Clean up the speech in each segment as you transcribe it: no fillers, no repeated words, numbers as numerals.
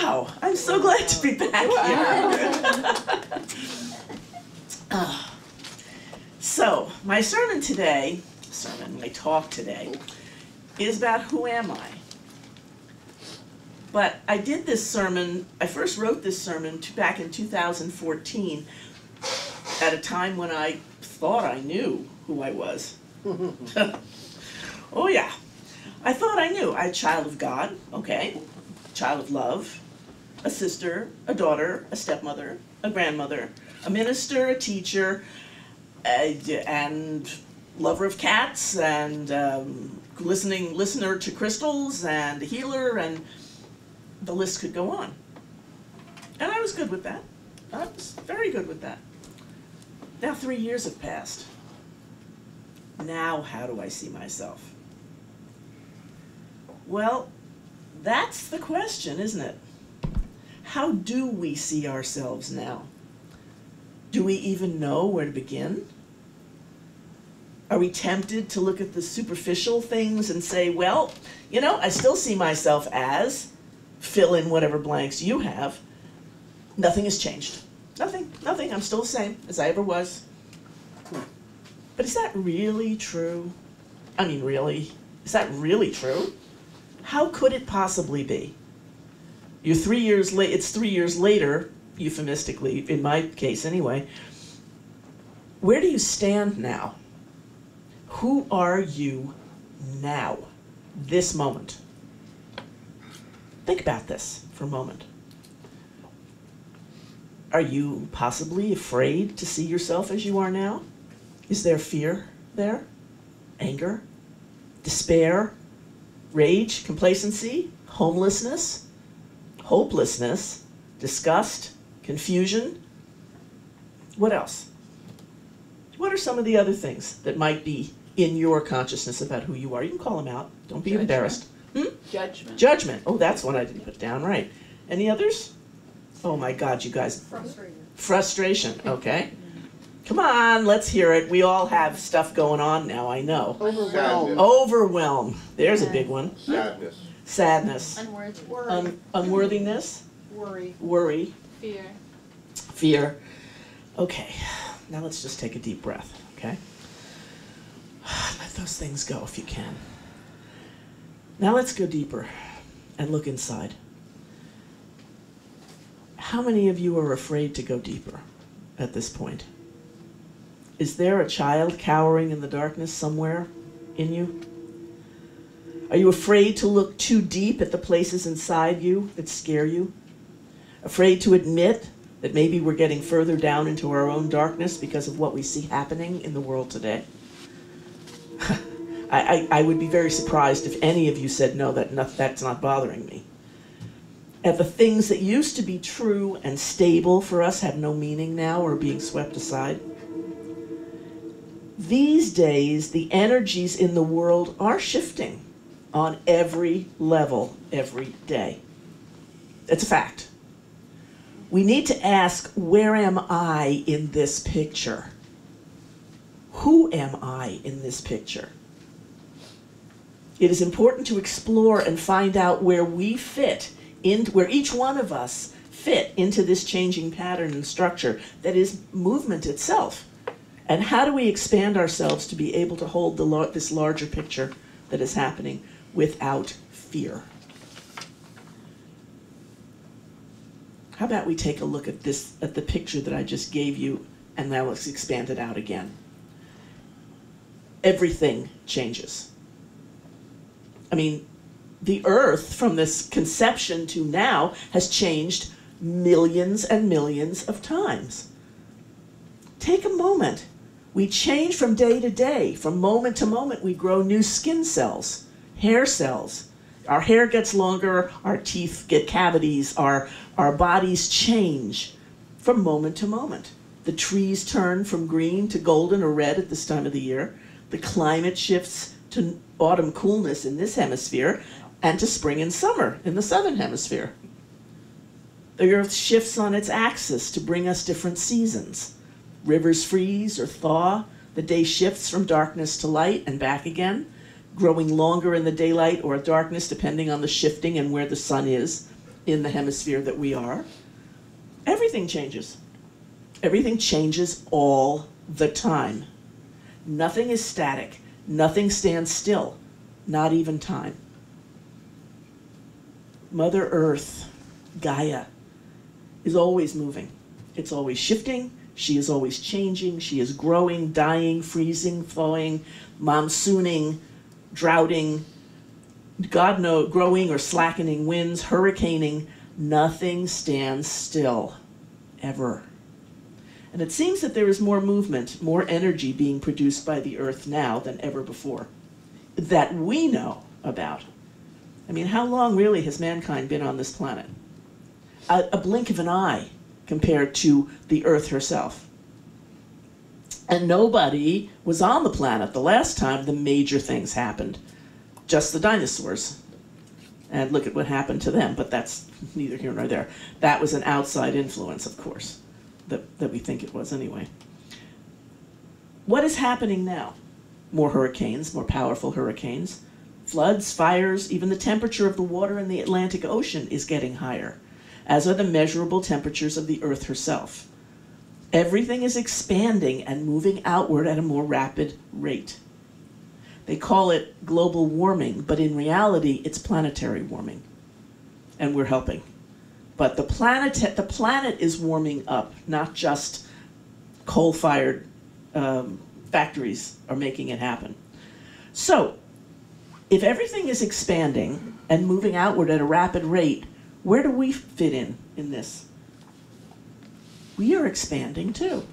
Wow, I'm so glad to be back here. So, my sermon today, my talk today, is about who am I? But I did this sermon, I first wrote this sermon back in 2014 at a time when I thought I knew who I was. Oh yeah, I thought I knew. I'm a child of God, okay, child of love, a sister, a daughter, a stepmother, a grandmother, a minister, a teacher, and lover of cats, and listener to crystals, and a healer, and the list could go on. And I was good with that. I was very good with that. Now 3 years have passed. Now how do I see myself? Well, that's the question, isn't it? How do we see ourselves now? Do we even know where to begin? Are we tempted to look at the superficial things and say, well, you know, I still see myself as, fill in whatever blanks you have. Nothing has changed. Nothing. I'm still the same as I ever was. But is that really true? I mean, really? Is that really true? How could it possibly be? You're 3 years late. It's 3 years later, euphemistically, in my case anyway. Where do you stand now? Who are you now? This moment. Think about this for a moment. Are you possibly afraid to see yourself as you are now? Is there fear there? Anger? Despair? Rage? Complacency? Homelessness? Hopelessness? Disgust? Confusion? What else? What are some of the other things that might be in your consciousness about who you are? You can call them out. Don't be embarrassed. Judgment. Judgment. Oh, that's one I didn't put down. Right. Any others? Oh my God, you guys. Frustration. Okay. Come on, let's hear it. We all have stuff going on now, I know. Overwhelmed. Overwhelm. There's a big one. Sadness. Sadness. Unworthy. Unworthiness. Worry. Worry. Fear. Fear. Okay. Now let's just take a deep breath, okay? Let those things go if you can. Now let's go deeper and look inside. How many of you are afraid to go deeper at this point? Is there a child cowering in the darkness somewhere in you? Are you afraid to look too deep at the places inside you that scare you? Afraid to admit that maybe we're getting further down into our own darkness because of what we see happening in the world today? I would be very surprised if any of you said, no, that's not bothering me. And the things that used to be true and stable for us have no meaning now or are being swept aside. These days, the energies in the world are shifting on every level, every day. It's a fact. We need to ask, where am I in this picture? Who am I in this picture? It is important to explore and find out where we fit, where each one of us fit into this changing pattern and structure that is movement itself. And how do we expand ourselves to be able to hold this larger picture that is happening without fear? How about we take a look at the picture that I just gave you, and now let's expand it out again. Everything changes. I mean, the earth from this conception to now has changed millions and millions of times. Take a moment. We change from day to day. From moment to moment, we grow new skin cells, hair cells. Our hair gets longer, our teeth get cavities, our bodies change from moment to moment. The trees turn from green to golden or red at this time of the year. The climate shifts to autumn coolness in this hemisphere and to spring and summer in the southern hemisphere. The earth shifts on its axis to bring us different seasons. Rivers freeze or thaw. The day shifts from darkness to light and back again, growing longer in the daylight or darkness depending on the shifting and where the sun is. in the hemisphere that we are, everything changes. Everything changes all the time. Nothing is static. Nothing stands still, not even time. Mother Earth, Gaia, is always moving. It's always shifting. She is always changing. She is growing, dying, freezing, thawing, monsooning, droughting, God knows, growing or slackening winds, hurricaning. Nothing stands still, ever. And it seems that there is more movement, more energy being produced by the Earth now than ever before, that we know about. I mean, how long really has mankind been on this planet? A blink of an eye compared to the Earth herself. And nobody was on the planet the last time the major things happened. Just the dinosaurs. And look at what happened to them, but that's neither here nor there. That was an outside influence, of course, that we think it was anyway. What is happening now? More hurricanes, more powerful hurricanes, floods, fires, even the temperature of the water in the Atlantic Ocean is getting higher, as are the measurable temperatures of the Earth herself. Everything is expanding and moving outward at a more rapid rate. They call it global warming, but in reality, it's planetary warming. And we're helping. But the planet is warming up, not just coal-fired factories are making it happen. So, if everything is expanding and moving outward at a rapid rate, where do we fit in this? We are expanding too.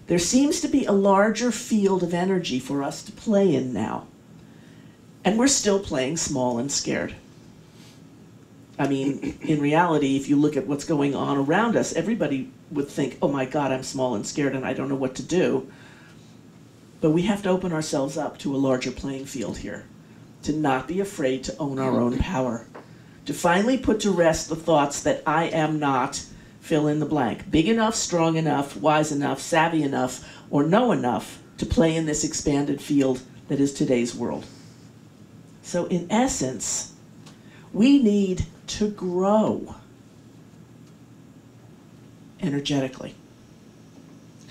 There seems to be a larger field of energy for us to play in now. And we're still playing small and scared. I mean, in reality, if you look at what's going on around us, everybody would think, oh my God, I'm small and scared and I don't know what to do. But we have to open ourselves up to a larger playing field here, to not be afraid to own our own power, to finally put to rest the thoughts that I am not, fill in the blank, big enough, strong enough, wise enough, savvy enough, or know enough to play in this expanded field that is today's world. So in essence, we need to grow energetically.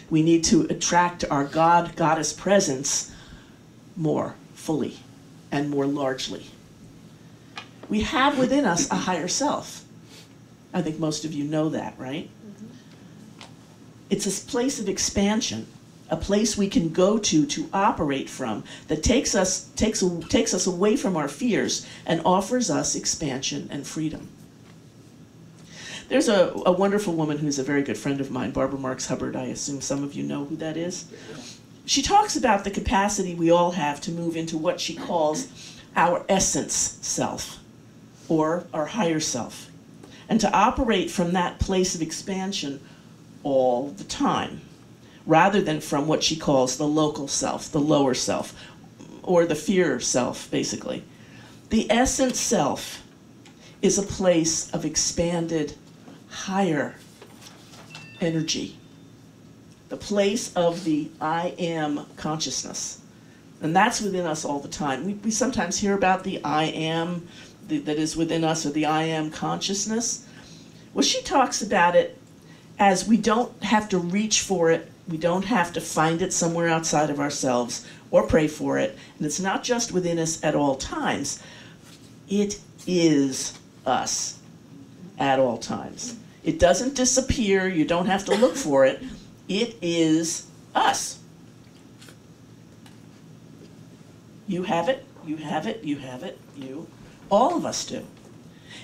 We need to attract our God, Goddess presence more fully and more largely. We have within us a higher self. I think most of you know that, right? Mm-hmm. It's a place of expansion, a place we can go to operate from, that takes us away from our fears and offers us expansion and freedom. There's a wonderful woman who's a very good friend of mine, Barbara Marx Hubbard. I assume some of you know who that is. She talks about the capacity we all have to move into what she calls our essence self, or our higher self, and to operate from that place of expansion all the time, rather than from what she calls the local self, the lower self, or the fear self, basically. The essence self is a place of expanded, higher energy, the place of the I am consciousness. And that's within us all the time. We sometimes hear about the I am that is within us, or the I am consciousness. Well, she talks about it as we don't have to reach for it, we don't have to find it somewhere outside of ourselves or pray for it, and it's not just within us at all times. It is us at all times. It doesn't disappear, you don't have to look for it. It is us. You have it, you have it, you have it, you. All of us do.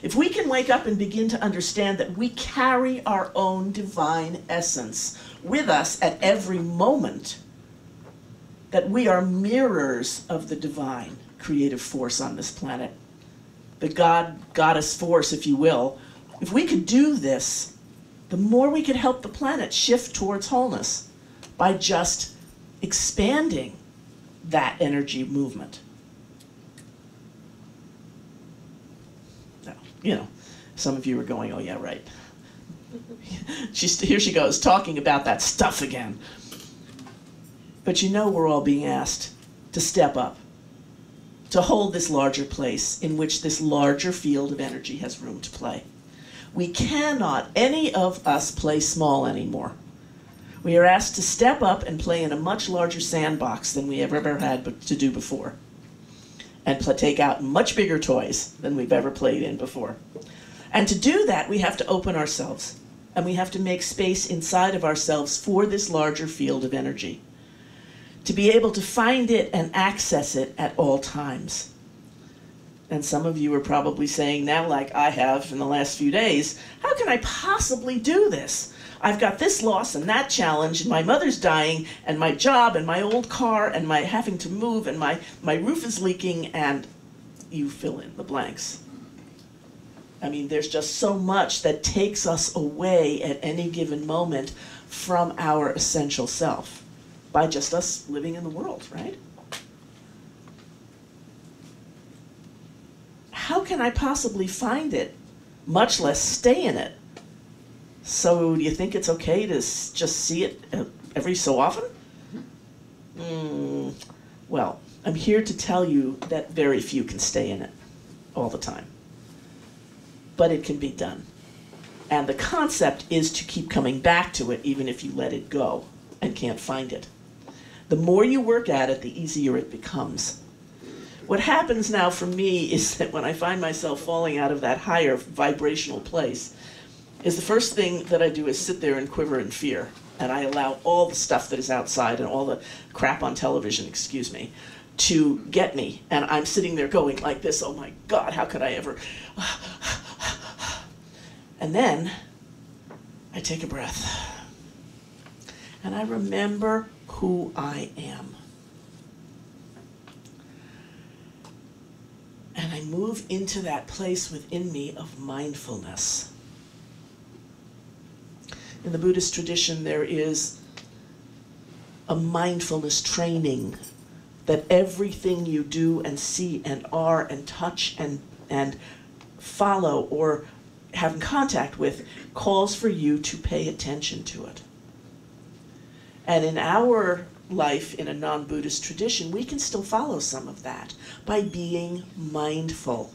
If we can wake up and begin to understand that we carry our own divine essence with us at every moment, that we are mirrors of the divine creative force on this planet, the goddess force, if you will, if we could do this, the more we could help the planet shift towards wholeness by just expanding that energy movement. Now, you know, some of you are going, oh yeah, right. Here she goes, talking about that stuff again. But you know we're all being asked to step up, to hold this larger place in which this larger field of energy has room to play. We cannot, any of us, play small anymore. We are asked to step up and play in a much larger sandbox than we have ever had to do before, and take out much bigger toys than we've ever played in before. And to do that, we have to open ourselves, and we have to make space inside of ourselves for this larger field of energy, to be able to find it and access it at all times. And some of you are probably saying now, like I have in the last few days, how can I possibly do this? I've got this loss and that challenge, and my mother's dying, and my job, and my old car, and my having to move, and my roof is leaking, and you fill in the blanks. I mean, there's just so much that takes us away at any given moment from our essential self by just us living in the world, right? How can I possibly find it, much less stay in it? So do you think it's okay to just see it every so often? Well, I'm here to tell you that very few can stay in it all the time. But it can be done. And the concept is to keep coming back to it even if you let it go and can't find it. The more you work at it, the easier it becomes. What happens now for me is that when I find myself falling out of that higher vibrational place, is the first thing that I do is sit there and quiver in fear. And I allow all the stuff that is outside and all the crap on television, excuse me, to get me. And I'm sitting there going like this, oh my God, how could I ever? And then I take a breath. And I remember who I am. And I move into that place within me of mindfulness. In the Buddhist tradition, there is a mindfulness training that everything you do and see and are and touch and follow or have in contact with calls for you to pay attention to it. And in our life, in a non-Buddhist tradition, we can still follow some of that by being mindful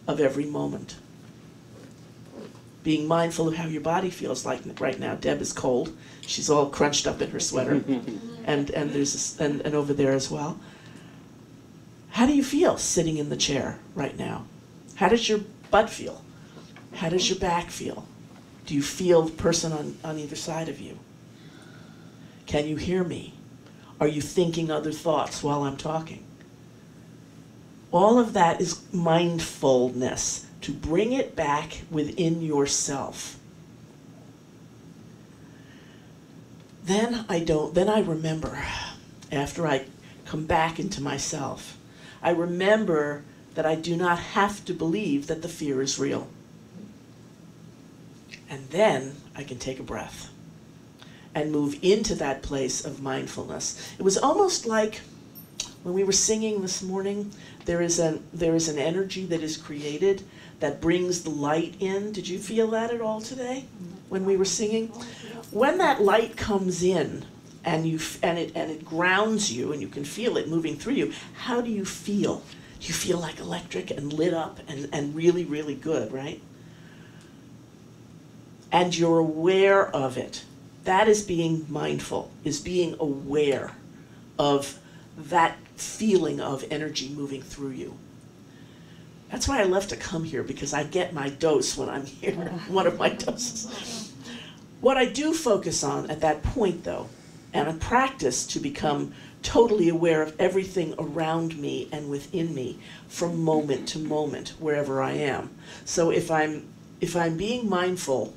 of every moment. Being mindful of how your body feels. Like right now, Deb is cold. She's all crunched up in her sweater. and there's and over there as well. How do you feel sitting in the chair right now? How does your butt feel? How does your back feel? Do you feel the person on either side of you? Can you hear me? Are you thinking other thoughts while I'm talking? All of that is mindfulness, to bring it back within yourself. Then I remember, after I come back into myself, I remember that I do not have to believe that the fear is real. And then I can take a breath and move into that place of mindfulness. It was almost like when we were singing this morning, there is an energy that is created that brings the light in. Did you feel that at all today when we were singing? When that light comes in and it grounds you and you can feel it moving through you, how do you feel? Do you feel like electric and lit up and really, really good, right? And you're aware of it. That is being mindful, is being aware of that feeling of energy moving through you. That's why I love to come here, because I get my dose when I'm here, one of my doses. What I do focus on at that point, though, and a practice to become totally aware of everything around me and within me from moment to moment, wherever I am. So if I'm being mindful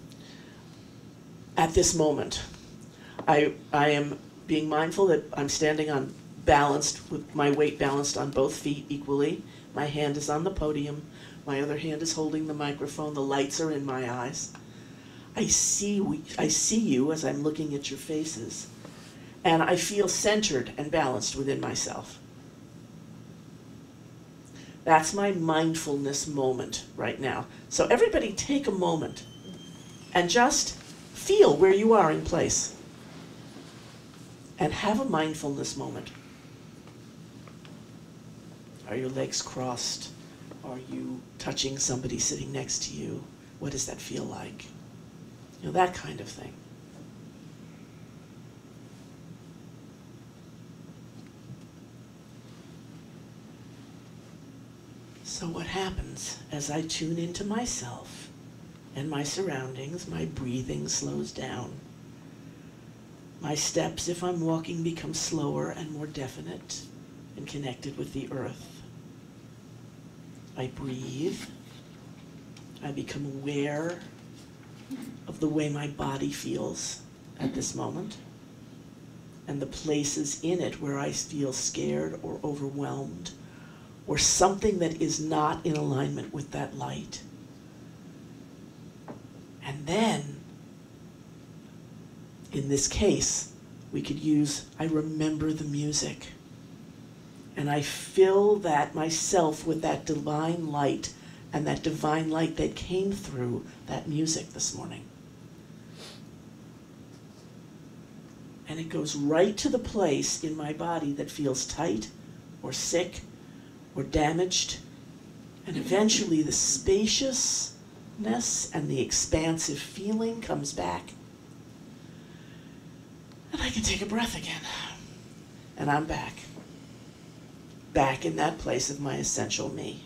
at this moment, I am being mindful that I'm standing on balanced, with my weight balanced on both feet equally. My hand is on the podium. My other hand is holding the microphone. The lights are in my eyes. I see you as I'm looking at your faces. And I feel centered and balanced within myself. That's my mindfulness moment right now. So everybody take a moment and just feel where you are in place. And have a mindfulness moment. Are your legs crossed? Are you touching somebody sitting next to you? What does that feel like? You know, that kind of thing. So what happens as I tune into myself and my surroundings? My breathing slows down. My steps, if I'm walking, become slower and more definite and connected with the earth. I breathe. I become aware of the way my body feels at this moment and the places in it where I feel scared or overwhelmed or something that is not in alignment with that light. And then, in this case, we could use, I remember the music. And I fill that myself with that divine light and that divine light that came through that music this morning. And it goes right to the place in my body that feels tight or sick or damaged. And eventually the spaciousness and the expansive feeling comes back. And I can take a breath again. And I'm back. Back in that place of my essential me.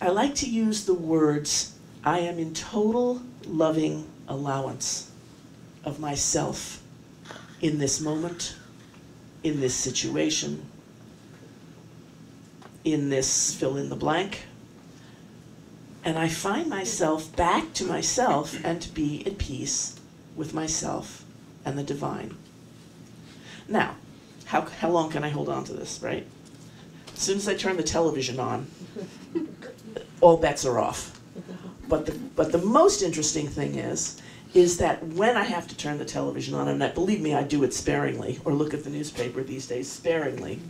I like to use the words, I am in total loving allowance of myself in this moment, in this situation, in this fill in the blank. And I find myself back to myself and to be at peace with myself and the divine. Now, how long can I hold on to this, right? As soon as I turn the television on, all bets are off. But the most interesting thing is that when I have to turn the television on, and believe me, I do it sparingly, or look at the newspaper these days sparingly,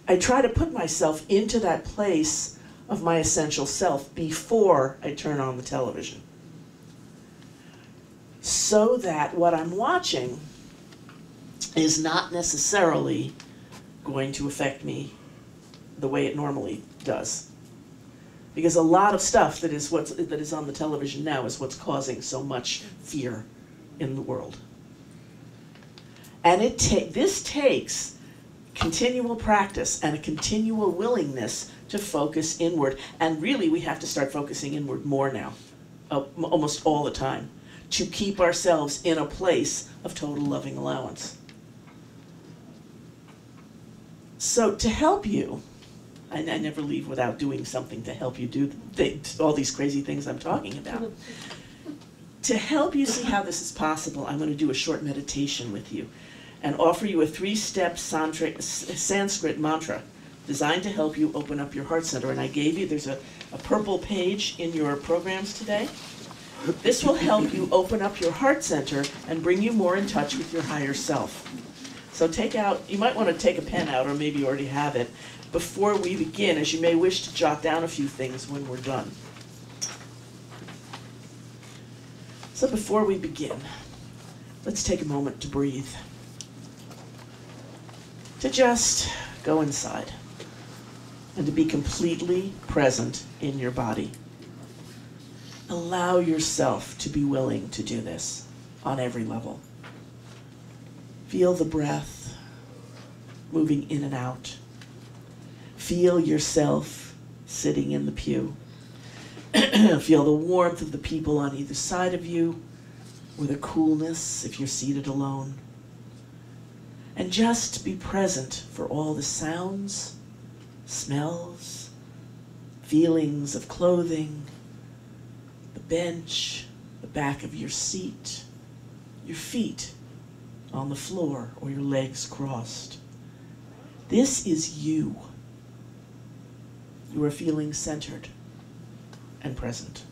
I try to put myself into that place of my essential self before I turn on the television. So that what I'm watching is not necessarily going to affect me the way it normally does. Because a lot of stuff that is on the television now is what's causing so much fear in the world. And this takes continual practice and a continual willingness to focus inward. And really, we have to start focusing inward more now, almost all the time, to keep ourselves in a place of total loving allowance. So to help you, I never leave without doing something to help you do all these crazy things I'm talking about. To help you see how this is possible, I'm going to do a short meditation with you and offer you a 3-step Sanskrit mantra designed to help you open up your heart center. And I gave you, there's a purple page in your programs today. This will help you open up your heart center and bring you more in touch with your higher self. So you might want to take a pen out, or maybe you already have it, before we begin, as you may wish to jot down a few things when we're done. So before we begin, let's take a moment to breathe. To just go inside and to be completely present in your body. Allow yourself to be willing to do this on every level. Feel the breath moving in and out. Feel yourself sitting in the pew. Feel the warmth of the people on either side of you, or the coolness if you're seated alone. And just be present for all the sounds, smells, feelings of clothing, the bench, the back of your seat, your feet on the floor or your legs crossed. This is you. You are feeling centered and present.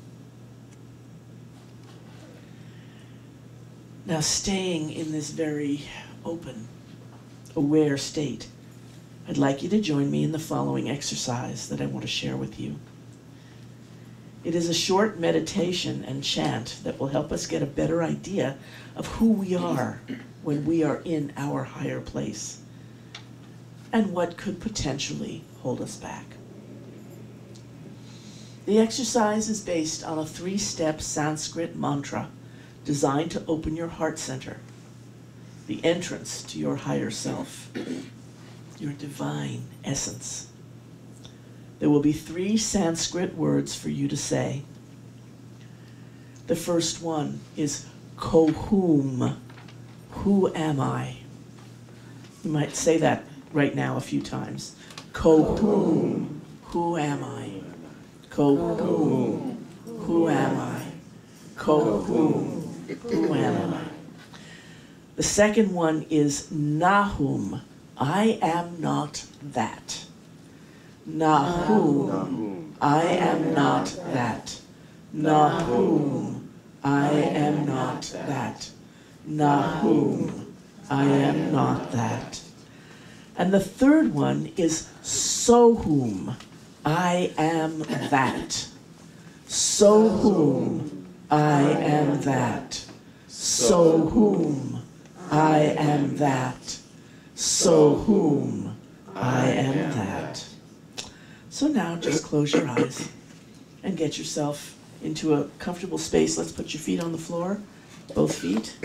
Now, staying in this very open, aware state, I'd like you to join me in the following exercise that I want to share with you. It is a short meditation and chant that will help us get a better idea of who we are when we are in our higher place. and what could potentially hold us back. The exercise is based on a 3-step Sanskrit mantra designed to open your heart center, the entrance to your higher self, your divine essence. There will be 3 Sanskrit words for you to say. The first one is kohum, who am I? You might say that right now a few times. Kohum, who am I? Kohum, who am I? Kohum, who am I? The second one is Nahum, I am not that. Nahum, I am not that. Nahum, I am not that. Nahum, I am not that. And the third one is Sohum, I am that. Sohum, I am that. Sohum, I am that. Sohum, I am that. So now just close your eyes and get yourself into a comfortable space. Let's put your feet on the floor, both feet.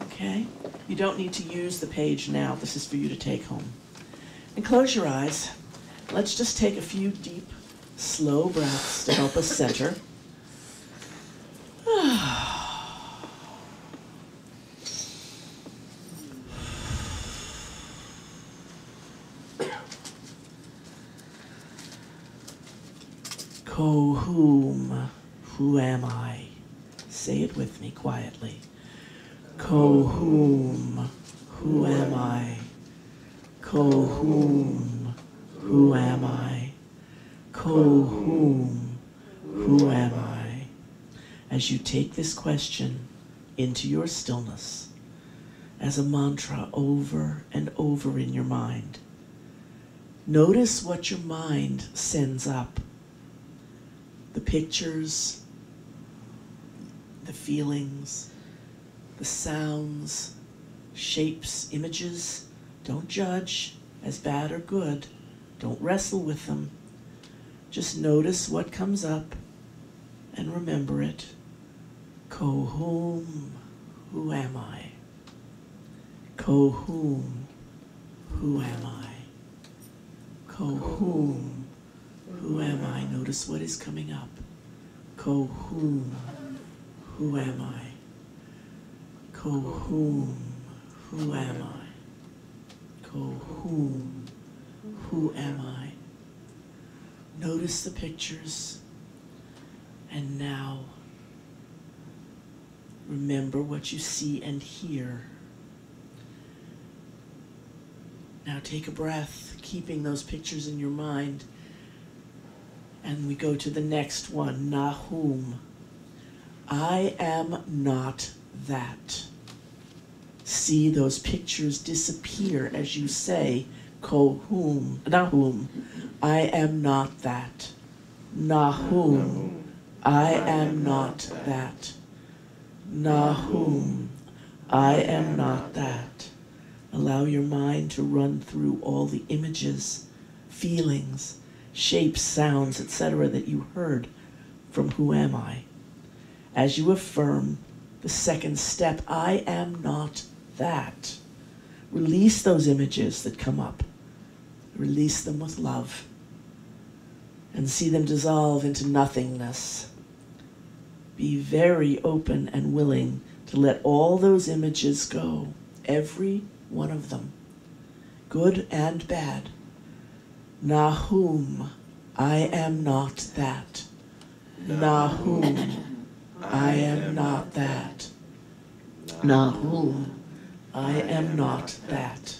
Okay? You don't need to use the page now. This is for you to take home. And close your eyes. Let's just take a few deep, slow breaths to help us center. Kohum, who am I? Say it with me quietly. Kohum, who am I? Kohum, who am I? Kohum, who am I? As you take this question into your stillness, as a mantra over and over in your mind, notice what your mind sends up. The pictures, the feelings, the sounds, shapes, images. Don't judge as bad or good. Don't wrestle with them. Just notice what comes up and remember it. Kohum, who am I? Kohum, who am I? Kohum, who am I? Notice what is coming up. Kohum, who am I? Kohum, who am I? Kohum, who am I? Notice the pictures, and now remember what you see and hear. Now take a breath, keeping those pictures in your mind, and we go to the next one, Nahum. I am not that. See those pictures disappear as you say, Kohum, Nahum, I am not that. Nahum, I am not that. Nahum, I am not that. Allow your mind to run through all the images, feelings, shapes, sounds, etc. that you heard from who am I. As you affirm the second step, I am not that. Release those images that come up. Release them with love and see them dissolve into nothingness. Be very open and willing to let all those images go, every one of them, good and bad. Nahum, I am not that. Nahum, I am not that. Nahum, I am not that.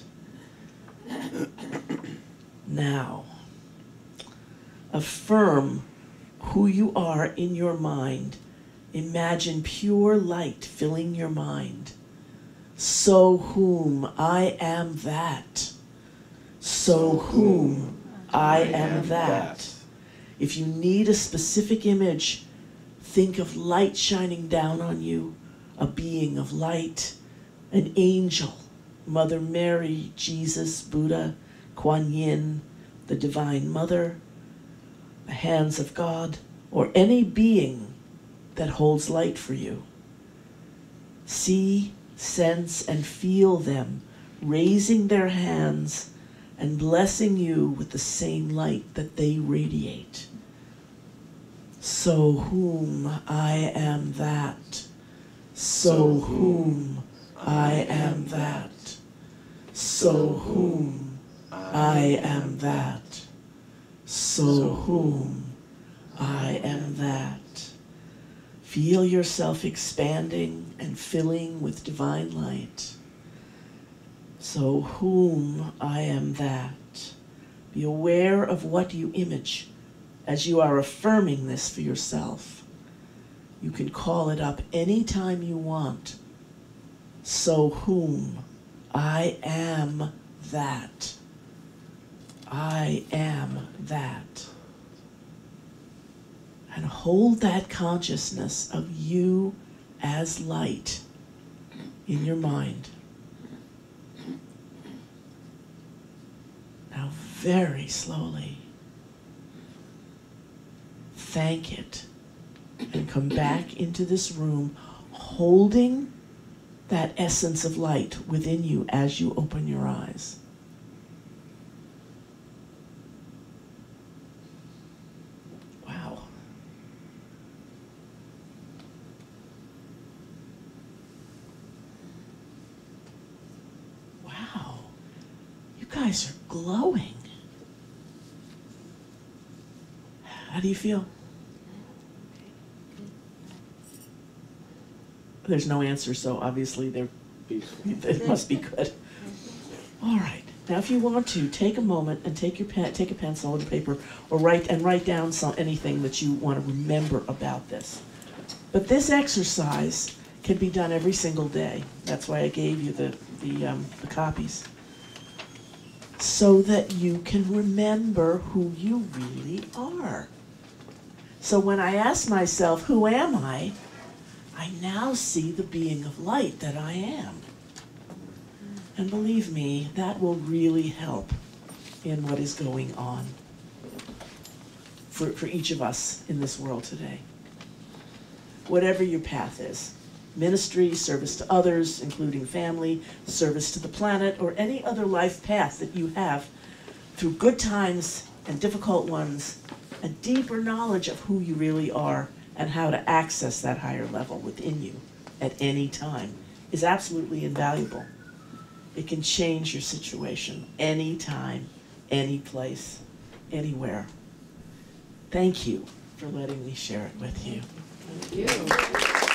Now, affirm who you are in your mind. Imagine pure light filling your mind. So whom I am that. So whom I am that. If you need a specific image, think of light shining down on you, a being of light, an angel, Mother Mary, Jesus, Buddha, Kuan Yin, the Divine Mother, the hands of God, or any being that holds light for you. See, sense, and feel them raising their hands and blessing you with the same light that they radiate. So whom I am that. So whom I am that. So whom I am that. So whom I am that. Feel yourself expanding and filling with divine light. So whom I am that. Be aware of what you image as you are affirming this for yourself. You can call it up anytime you want. So whom I am that. I am that. And hold that consciousness of you as light in your mind. Now very slowly, thank it and come back into this room holding that essence of light within you as you open your eyes. Wow. Wow. You guys are glowing. How do you feel? There's no answer, so obviously it must be good. All right. Now, if you want to, take a moment and take your pen, take a pencil and paper, or write down anything that you want to remember about this. But this exercise can be done every single day. That's why I gave you the copies, so that you can remember who you really are. So when I ask myself, who am I now see the being of light that I am. And believe me, that will really help in what is going on for each of us in this world today. Whatever your path is, ministry, service to others, including family, service to the planet, or any other life path that you have, through good times and difficult ones, a deeper knowledge of who you really are and how to access that higher level within you at any time is absolutely invaluable. It can change your situation anytime, any place, anywhere. Thank you for letting me share it with you. Thank you.